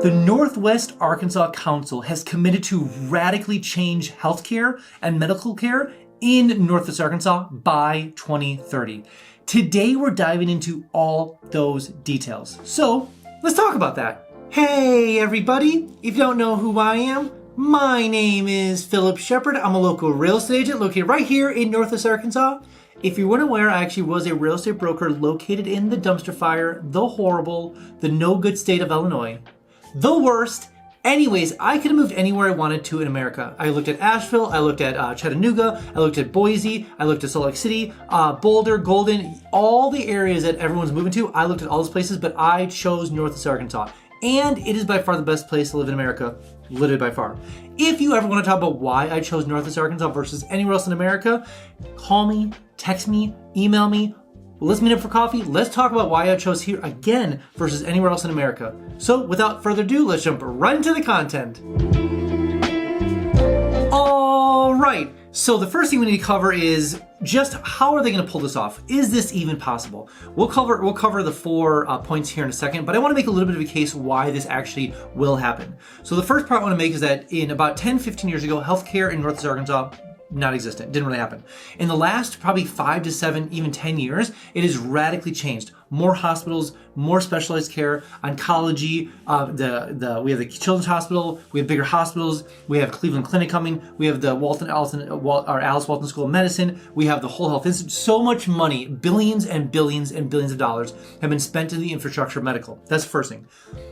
The Northwest Arkansas Council has committed to radically change healthcare and medical care in Northwest Arkansas by 2030. Today we're diving into all those details. So let's talk about that. Hey everybody, if you don't know who I am, my name is Phillip Shepard. I'm a local real estate agent located right here in Northwest Arkansas. If you weren't aware, I actually was a real estate broker located in the dumpster fire, the horrible, the no good state of Illinois. The worst. Anyways, I could have moved anywhere I wanted to in America. I looked at Asheville, I looked at Chattanooga, I looked at Boise, I looked at Salt Lake City, Boulder, Golden, all the areas that everyone's moving to. I looked at all those places, but I chose Northwest Arkansas. And it is by far the best place to live in America, literally by far. If you ever want to talk about why I chose Northwest Arkansas versus anywhere else in America, call me, text me, email me. Let's meet up for coffee. Let's talk about why I chose here again versus anywhere else in America. So without further ado, let's jump right into the content. All right. So the first thing we need to cover is just how are they going to pull this off? Is this even possible? We'll cover the 4 points here in a second, but I want to make a little bit of a case why this actually will happen. So the first part I want to make is that in about 10, 15 years ago, healthcare in Northwest Arkansas not existent. Didn't really happen. In the last probably 5 to 7, even 10 years, it has radically changed. More hospitals, more specialized care, oncology. We have the Children's Hospital. We have bigger hospitals. We have Cleveland Clinic coming. We have the Alice Walton School of Medicine. We have the Whole Health Institute. So much money, billions and billions and billions of dollars have been spent in the infrastructure of medical. That's the first thing.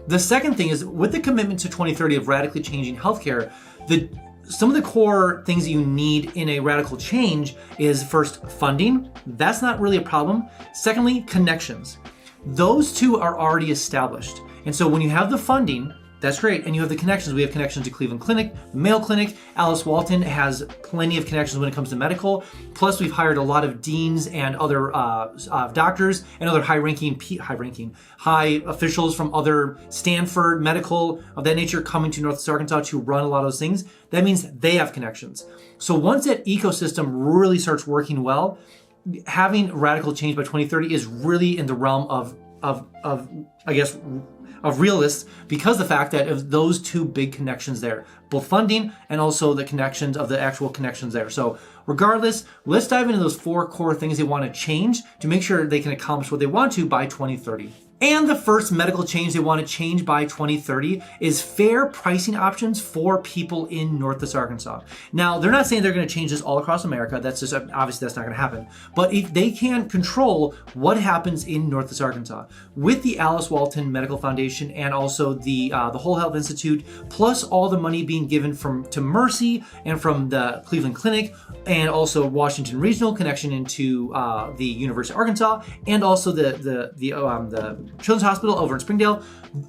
The second thing is with the commitment to 2030 of radically changing healthcare, some of the core things that you need in a radical change is first funding. That's not really a problem. Secondly, connections. Those two are already established. And so when you have the funding, that's great. And you have the connections. We have connections to Cleveland Clinic, Mayo Clinic. Alice Walton has plenty of connections when it comes to medical. Plus, we've hired a lot of deans and other doctors and other high officials from other Stanford medical of that nature coming to Northwest Arkansas to run a lot of those things. That means they have connections. So once that ecosystem really starts working well, having radical change by 2030 is really in the realm of realists, because the fact that of those two big connections there, both funding and also the connections of the actual connections there. So regardless, let's dive into those 4 core things they want to change to make sure they can accomplish what they want to by 2030. And the first medical change they want to change by 2030 is fair pricing options for people in Northwest Arkansas. Now, they're not saying they're going to change this all across America. That's just, obviously that's not going to happen. But if they can control what happens in Northwest Arkansas with the Alice Walton Medical Foundation and also the Whole Health Institute, plus all the money being given to Mercy and from the Cleveland Clinic and also Washington Regional connection into the University of Arkansas and also the Children's Hospital over in Springdale,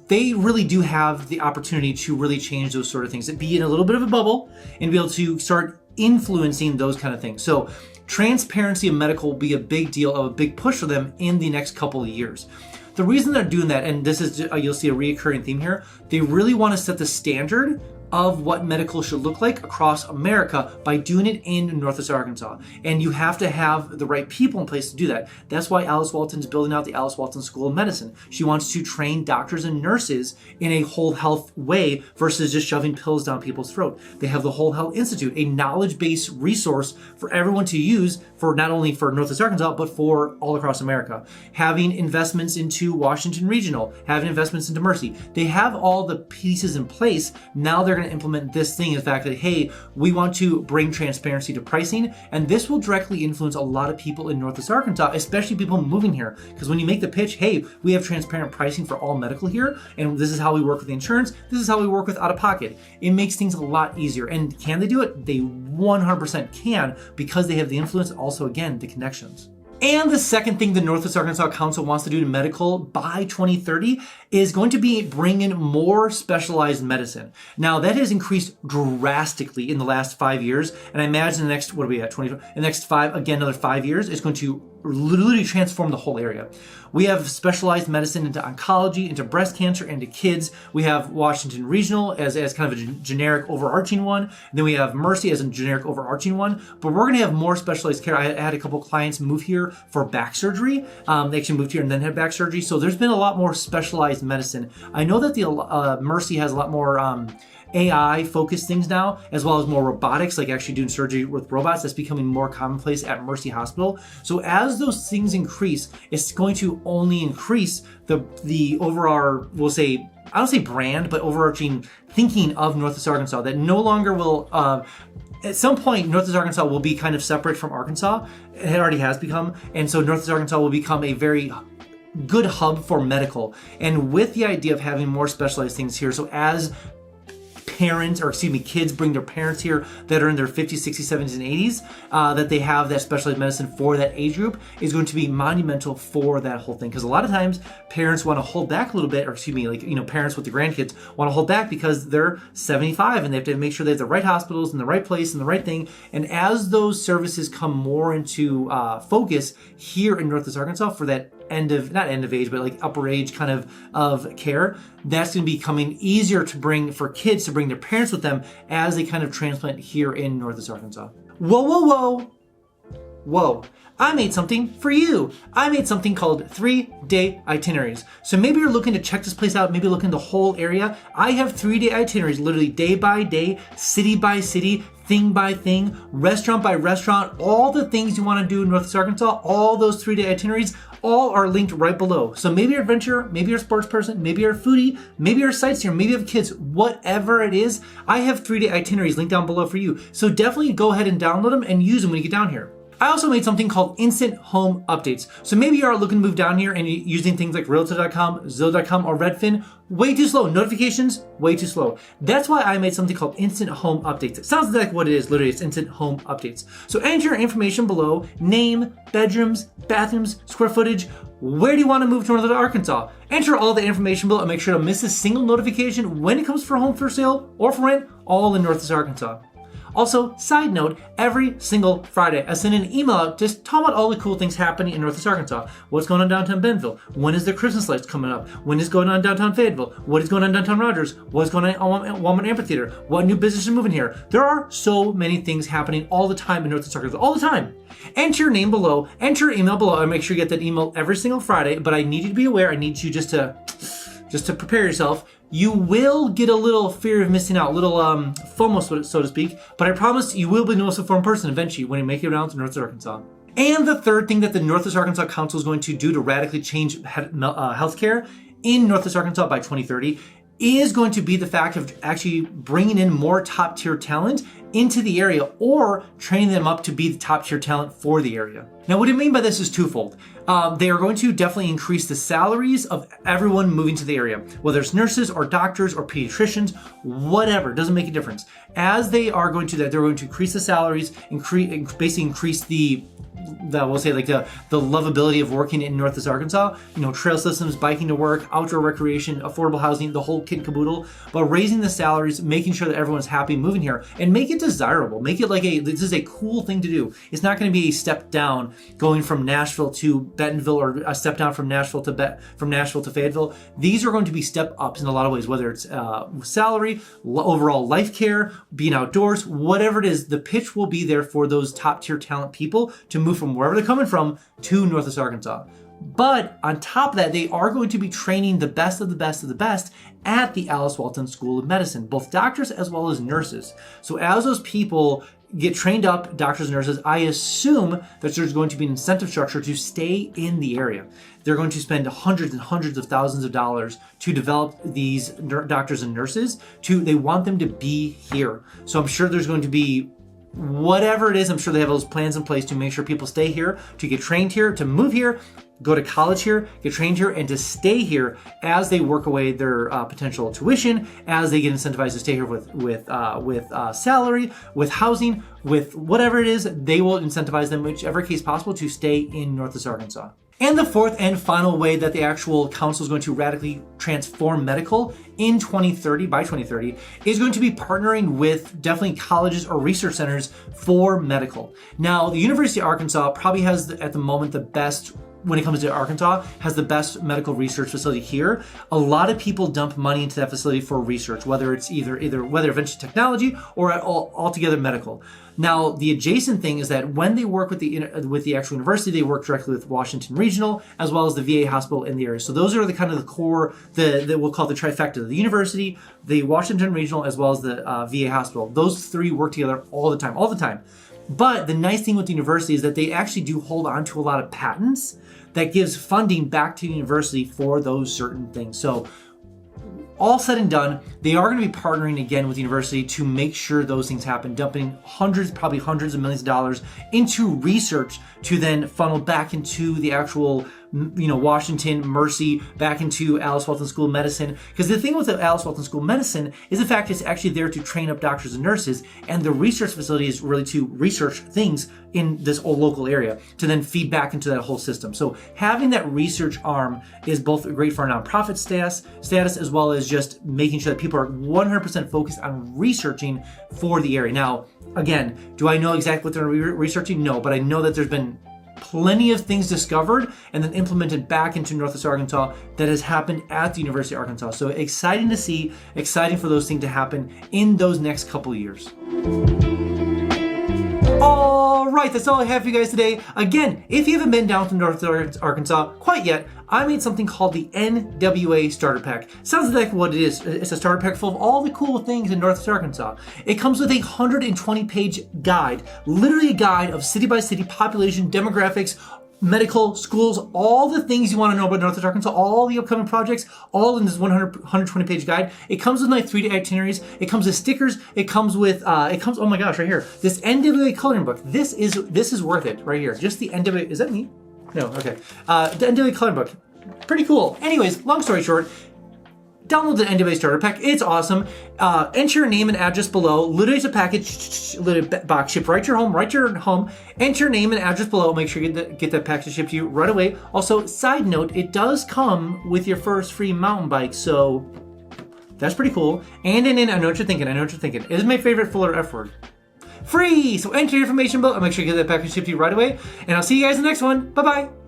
they really do have the opportunity to really change those sort of things, to be in a little bit of a bubble and be able to start influencing those kind of things. So transparency of medical will be a big deal, a big push for them in the next couple of years. The reason they're doing that, and this is, you'll see a recurring theme here, they really want to set the standard of what medical should look like across America by doing it in Northwest Arkansas. And you have to have the right people in place to do that. That's why Alice Walton's building out the Alice Walton School of Medicine. She wants to train doctors and nurses in a whole health way versus just shoving pills down people's throat. They have the Whole Health Institute, a knowledge-based resource for everyone to use for not only for Northwest Arkansas, but for all across America. Having investments into Washington Regional, having investments into Mercy. They have all the pieces in place. Now they're going to implement this thing, the fact that, hey, we want to bring transparency to pricing, and this will directly influence a lot of people in Northwest Arkansas, especially people moving here. Because when you make the pitch, hey, we have transparent pricing for all medical here, and this is how we work with the insurance, this is how we work with out-of-pocket, it makes things a lot easier. And can they do it? They 100% can, because they have the influence, also, again, the connections. And the second thing the Northwest Arkansas Council wants to do to medical by 2030 is going to be bring in more specialized medicine. Now, that has increased drastically in the last 5 years. And I imagine the next, what are we at, 20? In the next 5, again, another 5 years, it's going to literally transform the whole area. We have specialized medicine into oncology, into breast cancer, into kids. We have Washington Regional as kind of a generic overarching one. And then we have Mercy as a generic overarching one. But we're going to have more specialized care. I had a couple clients move here for back surgery. They actually moved here and then had back surgery. So there's been a lot more specialized medicine. I know that the Mercy has a lot more AI focused things now, as well as more robotics, like actually doing surgery with robots. That's becoming more commonplace at Mercy Hospital. So as those things increase, it's going to only increase the overall, we'll say, I don't say brand, but overarching thinking of Northwest Arkansas, that no longer will, at some point, Northwest Arkansas will be kind of separate from Arkansas. It already has become. And so Northwest Arkansas will become a very good hub for medical. And with the idea of having more specialized things here, so as kids bring their parents here that are in their 50s, 60s, 70s, and 80s, that they have that specialized medicine for that age group is going to be monumental for that whole thing. Because a lot of times parents want to hold back a little bit, parents with the grandkids want to hold back because they're 75 and they have to make sure they have the right hospitals in the right place and the right thing. And as those services come more into focus here in Northwest Arkansas for that not end of age, but like upper age kind of care, that's going to be becoming easier to bring for kids to bring their parents with them as they kind of transplant here in Northwest Arkansas. Whoa. I made something for you. I made something called 3-day itineraries. So maybe you're looking to check this place out, maybe looking the whole area. I have 3-day itineraries, literally day by day, city by city, thing by thing, restaurant by restaurant, all the things you want to do in Northwest Arkansas, all those 3-day itineraries, all are linked right below. So maybe you're an adventurer, maybe you're a sports person, maybe you're a foodie, maybe you're a sightseer, maybe you have kids, whatever it is, I have 3-day itineraries linked down below for you. So definitely go ahead and download them and use them when you get down here. I also made something called instant home updates. So maybe you are looking to move down here and you're using things like Realtor.com, Zillow.com, or Redfin. Way too slow. Notifications, way too slow. That's why I made something called instant home updates. It sounds like what it is. Literally, it's instant home updates. So enter your information below: name, bedrooms, bathrooms, square footage. Where do you want to move to Northern Arkansas? Enter all the information below and make sure to miss a single notification when it comes for home for sale or for rent, all in Northwest Arkansas. Also, side note, every single Friday, I send an email out just talking about all the cool things happening in Northwest Arkansas. What's going on downtown Bentonville? When is the Christmas lights coming up? When is going on downtown Fayetteville? What is going on downtown Rogers? What's going on at Walmart Amphitheater? What new businesses are moving here? There are so many things happening all the time in Northwest Arkansas, all the time. Enter your name below, enter your email below, and make sure you get that email every single Friday. But I need you to be aware, I need you just to prepare yourself. You will get a little fear of missing out, a little FOMO, so to speak, but I promise you will be the most informed person eventually when you make it down to Northwest Arkansas. And the third thing that the Northwest Arkansas Council is going to do to radically change healthcare in Northwest Arkansas by 2030 is going to be the fact of actually bringing in more top tier talent into the area or training them up to be the top tier talent for the area. Now, what I mean by this is twofold. They are going to definitely increase the salaries of everyone moving to the area, whether it's nurses or doctors or pediatricians, whatever, doesn't make a difference. As they are going to that, they're going to increase the salaries, basically increase the lovability of working in Northwest Arkansas, trail systems, biking to work, outdoor recreation, affordable housing, the whole kit and caboodle, but raising the salaries, making sure that everyone's happy moving here, and make it desirable. Make it like this is a cool thing to do. It's not going to be a step down going from Nashville to Bentonville or a step down from Nashville to Fayetteville. These are going to be step ups in a lot of ways, whether it's salary, overall life care, being outdoors, whatever it is, the pitch will be there for those top tier talent people to move from wherever they're coming from to Northwest Arkansas. But on top of that, they are going to be training the best of the best of the best at the Alice Walton School of Medicine, both doctors as well as nurses. So as those people get trained up, doctors and nurses, I assume that there's going to be an incentive structure to stay in the area. They're going to spend hundreds and hundreds of thousands of dollars to develop these doctors and nurses. They want them to be here. So I'm sure there's going to be whatever it is, I'm sure they have those plans in place to make sure people stay here, to get trained here, to move here, go to college here, get trained here, and to stay here as they work away their potential tuition, as they get incentivized to stay here with salary, with housing, with whatever it is, they will incentivize them, whichever case possible, to stay in Northwest Arkansas. And the fourth and final way that the actual council is going to radically transform medical in 2030, by 2030, is going to be partnering with definitely colleges or research centers for medical. Now, the University of Arkansas probably has, at the moment, the best, when it comes to Arkansas, has the best medical research facility here. A lot of people dump money into that facility for research, whether it's either eventually technology or altogether medical. Now, the adjacent thing is that when they work with the actual university, they work directly with Washington Regional as well as the VA hospital in the area. So those are the kind of the core, that we'll call the trifecta: the university, the Washington Regional, as well as the VA hospital. Those three work together all the time. But the nice thing with the university is that they actually do hold on to a lot of patents that gives funding back to the university for those certain things. So all said and done, they are going to be partnering again with the university to make sure those things happen, dumping probably hundreds of millions of dollars into research to then funnel back into the actual, Washington, Mercy, back into Alice Walton School of Medicine. Because the thing with the Alice Walton School of Medicine is the fact it's actually there to train up doctors and nurses, and the research facility is really to research things in this whole local area to then feed back into that whole system. So having that research arm is both great for our nonprofit status as well as just making sure that people are 100% focused on researching for the area. Now, again, do I know exactly what they're researching? No, but I know that there's been plenty of things discovered and then implemented back into Northwest Arkansas that has happened at the University of Arkansas. So exciting to see, exciting for those things to happen in those next couple of years. All right, that's all I have for you guys today. Again, if you haven't been down to Northwest Arkansas quite yet, I made something called the NWA Starter Pack. Sounds like what it is. It's a starter pack full of all the cool things in Northwest Arkansas. It comes with a 120-page guide, literally a guide of city by city population, demographics, medical, schools, all the things you want to know about Northwest Arkansas, all the upcoming projects, all in this 120-page guide. It comes with my 3-day itineraries. It comes with stickers. It comes with, oh my gosh, right here, this NWA coloring book. This is worth it right here. Just the NWA, is that me? No, okay. The NWA coloring book. Pretty cool. Anyways, long story short, download the NWA Starter Pack. It's awesome. Enter your name and address below. Literally, it's a package, box shipped right to your home. Enter your name and address below. Make sure you get that package shipped to you right away. Also, side note, it does come with your first free mountain bike, so that's pretty cool. And I know what you're thinking. It is my favorite fuller F word. Free! So enter your information below. I'll make sure you get that package shipped to you right away. And I'll see you guys in the next one. Bye-bye.